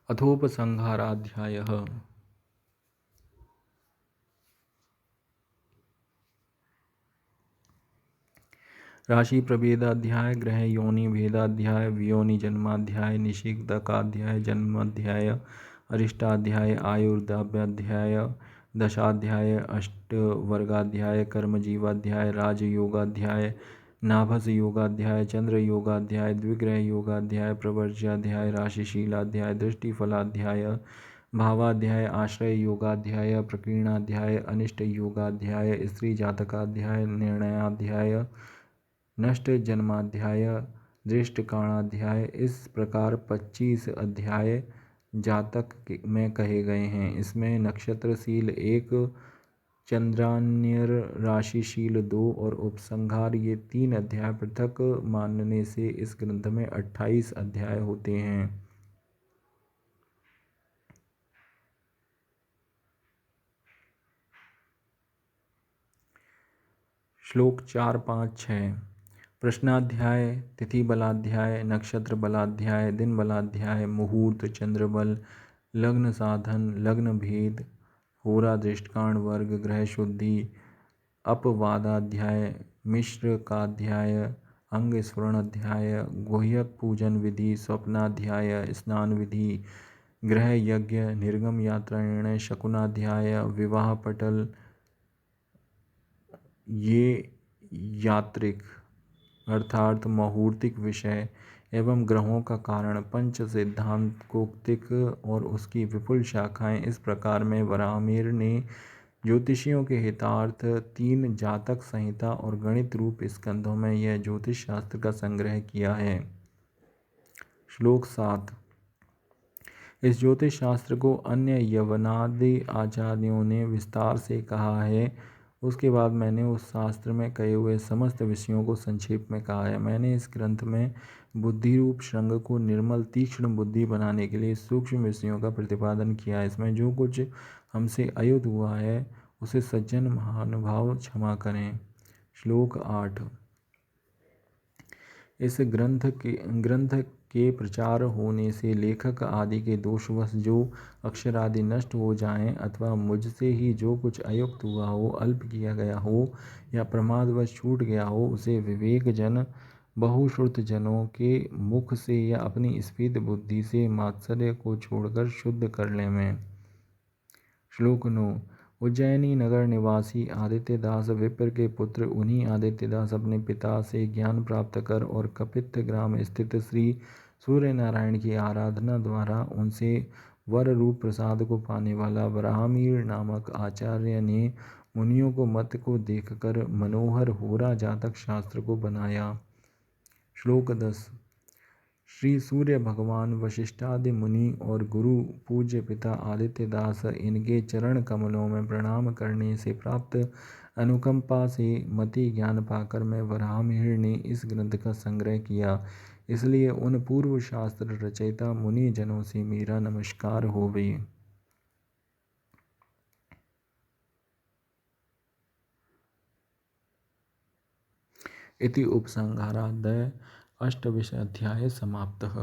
अथोपसंहाराध्यायः। राशि प्रभेदाध्याय, ग्रह योनि भेदाध्याय, वियोनि जन्माध्याय, निषिद्धकाध्याय, जन्माध्याय, अरिष्टाध्याय, आयुर्दाव्याध्याय, दशाध्याय, अष्टवर्गाध्याय, कर्मजीवाध्याय, राजयोगाध्याय, नाभस योगाध्याय, चंद्र योगाध्याय, द्विग्रह योगाध्याय, प्रवर्ज्याध्याय, राशिशीलाध्याय, दृष्टिफलाध्याय, भावाध्याय, आश्रय योगाध्याय, प्रकीर्णाध्याय, अनिष्ट योगाध्याय, स्त्री जातकाध्याय, निर्णयाध्याय, नष्ट जन्माध्याय, दृष्टकाणाध्याय। इस प्रकार 25 अध्याय जातक में कहे गए हैं। इसमें नक्षत्रशील 1, चंद्रान्यर राशिशील 2 और उपसंहार ये 3 अध्याय पृथक मानने से इस ग्रंथ में 28 अध्याय होते हैं। श्लोक 4, 5, 6। प्रश्नाध्याय, तिथि बलाध्याय, नक्षत्र बलाध्याय, दिन बलाध्याय, मुहूर्त, चंद्र बल, लग्न साधन, लग्न भेद, होरा दृष्टकाण वर्ग, ग्रह शुद्धि, अपवादाध्याय, मिश्र काध्याय, अंग स्फुरण अध्याय, गुह्यक पूजन विधि, स्वप्नाध्याय, स्नान विधि, ग्रह यज्ञ, निर्गम यात्रा निर्णय, शकुनाध्याय, विवाह पटल, ये यात्रिक अर्थात मुहूर्तिक विषय एवं ग्रहों का कारण, पंच सिद्धांत कौक्तिक और उसकी विपुल शाखाएं। इस प्रकार में वराहमिहिर ने ज्योतिषियों के हितार्थ 3 जातक संहिता और गणित रूप स्कंधों में यह ज्योतिष शास्त्र का संग्रह किया है। श्लोक 7। इस ज्योतिष शास्त्र को अन्य यवनादि आचार्यों ने विस्तार से कहा है। उसके बाद मैंने उस शास्त्र में कहे हुए समस्त विषयों को संक्षेप में कहा है। मैंने इस ग्रंथ में बुद्धि रूप श्रृंग को निर्मल तीक्ष्ण बुद्धि बनाने के लिए सूक्ष्म विषयों का प्रतिपादन किया है। इसमें जो कुछ हमसे अयुत हुआ है उसे सज्जन महानुभाव क्षमा करें। श्लोक 8। इस ग्रंथ के प्रचार होने से लेखक आदि के दोषवश जो अक्षर आदि नष्ट हो जाएं अथवा मुझसे ही जो कुछ अयुक्त हुआ हो, अल्प किया गया हो या प्रमादवश छूट गया हो, उसे विवेक जन बहुश्रुत जनों के मुख से या अपनी स्फीत बुद्धि से मात्सर्य को छोड़कर शुद्ध कर लें में। श्लोक 9। उज्जैनी नगर निवासी आदित्यदास विप्र के पुत्र, उन्हीं आदित्यदास अपने पिता से ज्ञान प्राप्त कर और कपित्थ ग्राम स्थित श्री सूर्य नारायण की आराधना द्वारा उनसे वर रूप प्रसाद को पाने वाला वराहमिहिर नामक आचार्य ने मुनियों को मत को देखकर मनोहर होरा जातक शास्त्र को बनाया। श्लोक 10। श्री सूर्य भगवान, वशिष्ठादि मुनि और गुरु पूज्य पिता आदित्यदास इनके चरण कमलों में प्रणाम करने से प्राप्त अनुकंपा से मति ज्ञान पाकर मैं वराहमिहिर ने इस ग्रंथ का संग्रह किया। इसलिए उन पूर्व शास्त्र रचयिता मुनि जनों से मेरा नमस्कार होवे। इति उपसंहारादय अष्टविंश अध्याय समाप्तः।